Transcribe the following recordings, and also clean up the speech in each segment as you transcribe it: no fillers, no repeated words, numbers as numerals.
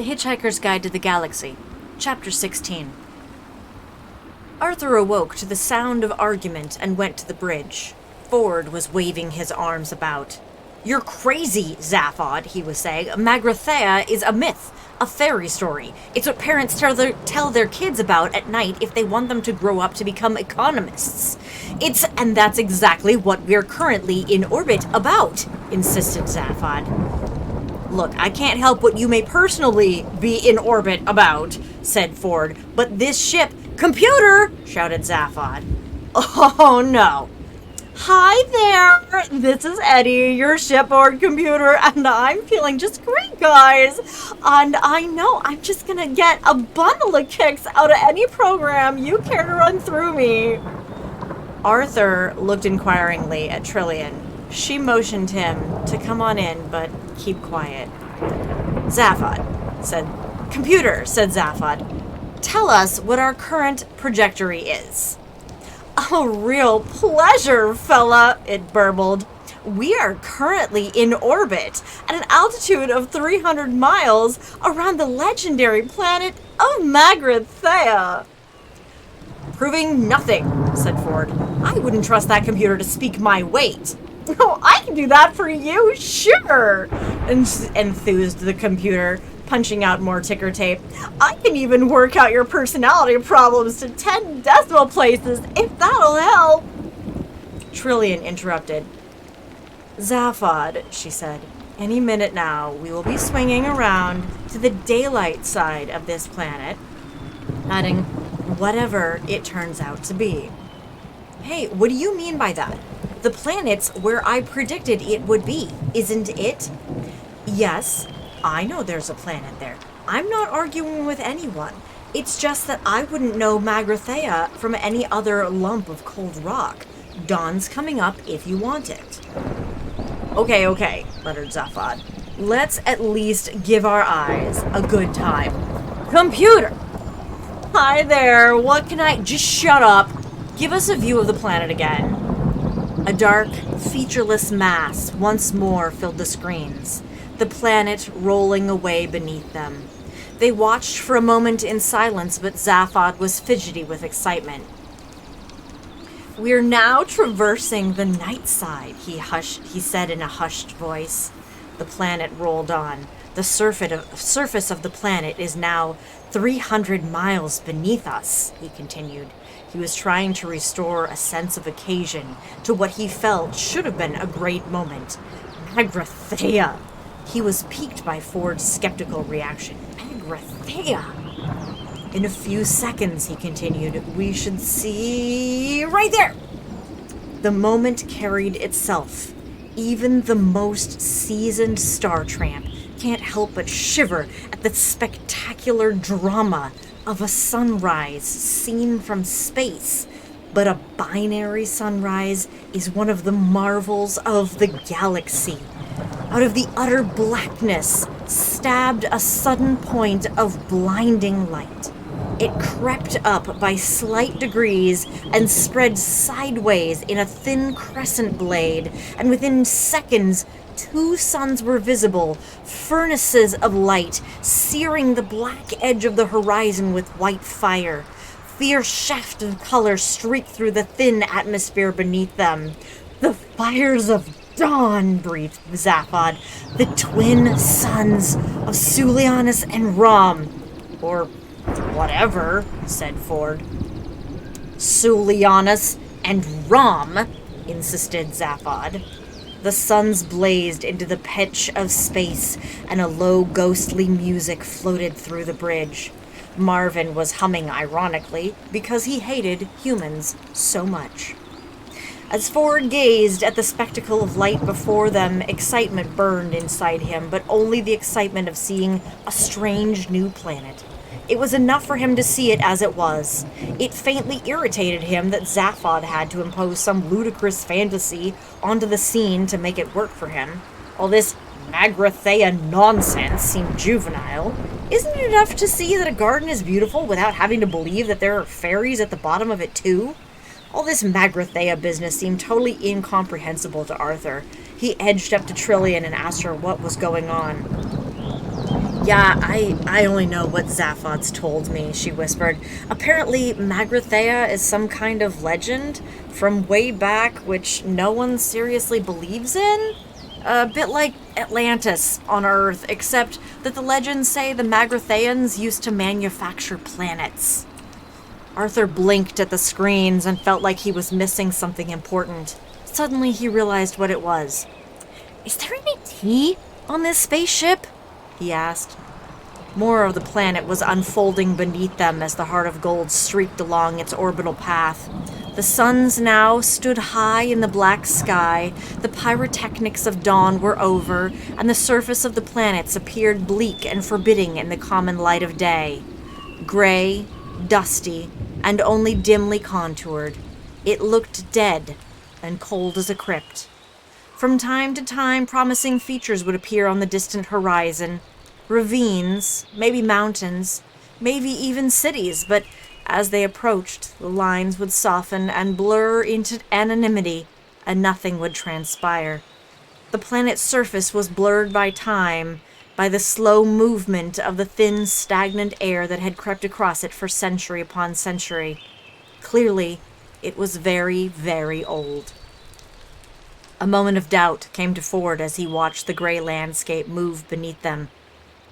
The Hitchhiker's Guide to the Galaxy, Chapter 16. Arthur awoke to the sound of argument and went to the bridge. Ford was waving his arms about. "You're crazy, Zaphod," he was saying. "Magrathea is a myth, a fairy story. It's what parents tell their kids about at night if they want them to grow up to become economists. And that's exactly what we're currently in orbit about," insisted Zaphod. "Look, I can't help what you may personally be in orbit about," said Ford, "but this ship—" "Computer!" shouted Zaphod. "Oh, no. Hi there, this is Eddie, your shipboard computer, and I'm feeling just great, guys. And I know I'm just gonna get a bundle of kicks out of any program you care to run through me." Arthur looked inquiringly at Trillian. She motioned him to come on in, but keep quiet. "Zaphod," said... "Computer," said Zaphod, "tell us what our current trajectory is." "A real pleasure, fella," it burbled. "We are currently in orbit at an altitude of 300 miles around the legendary planet of Magrathea." "Proving nothing," said Ford. "I wouldn't trust that computer to speak my weight." "Oh, I can do that for you, sure," enthused the computer, punching out more ticker tape. "I can even work out your personality problems to 10 decimal places, if that'll help." Trillian interrupted. "Zaphod," she said, "any minute now we will be swinging around to the daylight side of this planet," adding, "whatever it turns out to be." "Hey, what do you mean by that? The planet's where I predicted it would be, isn't it?" "Yes, I know there's a planet there. I'm not arguing with anyone. It's just that I wouldn't know Magrathea from any other lump of cold rock. Dawn's coming up if you want it." Okay, muttered Zaphod. "Let's at least give our eyes a good time. Computer!" "Hi there, what can I—" "Just shut up. Give us a view of the planet again." A dark, featureless mass once more filled the screens, the planet rolling away beneath them. They watched for a moment in silence, but Zaphod was fidgety with excitement. "We're now traversing the night side," he said in a hushed voice. The planet rolled on. The surface of the planet is now 300 miles beneath us, he continued. He was trying to restore a sense of occasion to what he felt should have been a great moment. Magrathea! He was piqued by Ford's skeptical reaction. Magrathea! "In a few seconds," he continued, "we should see... right there!" The moment carried itself. Even the most seasoned star tramp can't help but shiver at the spectacular drama of a sunrise seen from space. But a binary sunrise is one of the marvels of the galaxy. Out of the utter blackness stabbed a sudden point of blinding light. It crept up by slight degrees and spread sideways in a thin crescent blade, and within seconds 2 suns were visible, furnaces of light, searing the black edge of the horizon with white fire. Fierce shafts of color streaked through the thin atmosphere beneath them. "The fires of dawn," breathed Zaphod. "The twin suns of Sulianus and Rom." "Or whatever," said Ford. "Sulianus and Rom," insisted Zaphod. The suns blazed into the pitch of space, and a low, ghostly music floated through the bridge. Marvin was humming ironically because he hated humans so much. As Ford gazed at the spectacle of light before them, excitement burned inside him, but only the excitement of seeing a strange new planet. It was enough for him to see it as it was. It faintly irritated him that Zaphod had to impose some ludicrous fantasy onto the scene to make it work for him. All this Magrathea nonsense seemed juvenile. Isn't it enough to see that a garden is beautiful without having to believe that there are fairies at the bottom of it too? All this Magrathea business seemed totally incomprehensible to Arthur. He edged up to Trillian and asked her what was going on. Yeah, I only know what Zaphod's told me, she whispered. Apparently, Magrathea is some kind of legend from way back which no one seriously believes in. A bit like Atlantis on Earth, except that the legends say the Magratheans used to manufacture planets. Arthur blinked at the screens and felt like he was missing something important. Suddenly, he realized what it was. Is there any tea on this spaceship? He asked. More of the planet was unfolding beneath them as the Heart of Gold streaked along its orbital path. The suns now stood high in the black sky, the pyrotechnics of dawn were over, and the surface of the planets appeared bleak and forbidding in the common light of day. Gray, dusty, and only dimly contoured, it looked dead and cold as a crypt. From time to time, promising features would appear on the distant horizon. Ravines, maybe mountains, maybe even cities, but as they approached, the lines would soften and blur into anonymity, and nothing would transpire. The planet's surface was blurred by time, by the slow movement of the thin, stagnant air that had crept across it for century upon century. Clearly, it was very, very old. A moment of doubt came to Ford as he watched the gray landscape move beneath them.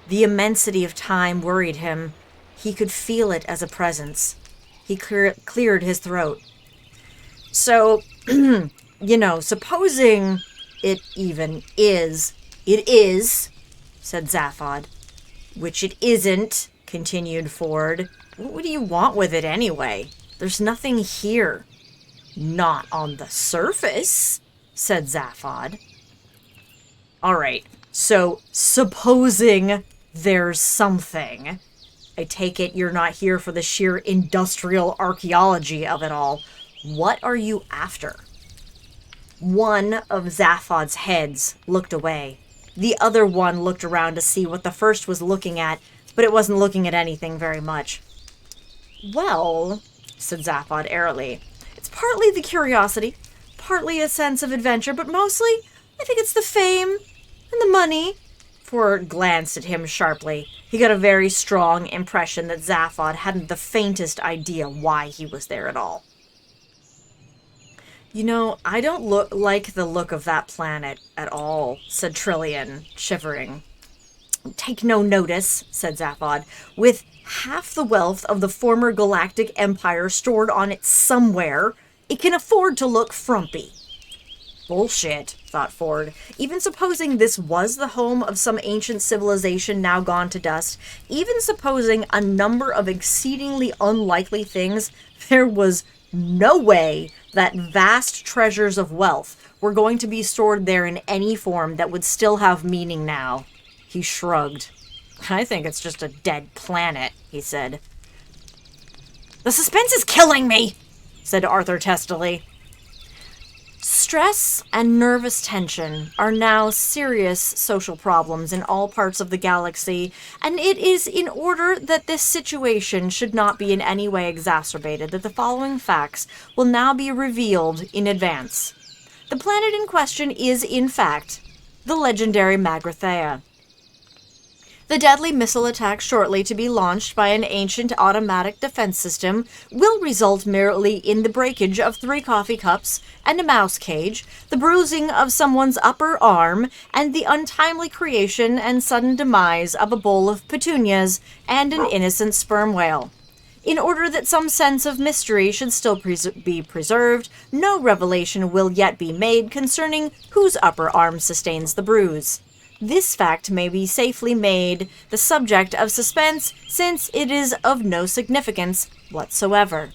The immensity of time worried him. He could feel it as a presence. He cleared his throat. So, supposing it even is. It is, said Zaphod. Which it isn't, continued Ford. What do you want with it anyway? There's nothing here. Not on the surface, said Zaphod. All right, so supposing there's something. I take it you're not here for the sheer industrial archaeology of it all. What are you after? One of Zaphod's heads looked away. The other one looked around to see what the first was looking at, but it wasn't looking at anything very much. Well, said Zaphod airily, it's partly the curiosity, partly a sense of adventure, but mostly, I think it's the fame and the money. Ford glanced at him sharply. He got a very strong impression that Zaphod hadn't the faintest idea why he was there at all. I don't like the look of that planet at all, said Trillian, shivering. Take no notice, said Zaphod. With half the wealth of the former galactic empire stored on it somewhere, it can afford to look frumpy. Bullshit, thought Ford. Even supposing this was the home of some ancient civilization now gone to dust, even supposing a number of exceedingly unlikely things, there was no way that vast treasures of wealth were going to be stored there in any form that would still have meaning now. He shrugged. I think it's just a dead planet, he said. The suspense is killing me, said Arthur testily. Stress and nervous tension are now serious social problems in all parts of the galaxy, and it is in order that this situation should not be in any way exacerbated that the following facts will now be revealed in advance. The planet in question is, in fact, the legendary Magrathea. The deadly missile attack shortly to be launched by an ancient automatic defense system will result merely in the breakage of 3 coffee cups and a mouse cage, the bruising of someone's upper arm, and the untimely creation and sudden demise of a bowl of petunias and an innocent sperm whale. In order that some sense of mystery should still be preserved, no revelation will yet be made concerning whose upper arm sustains the bruise. This fact may be safely made the subject of suspense, since it is of no significance whatsoever.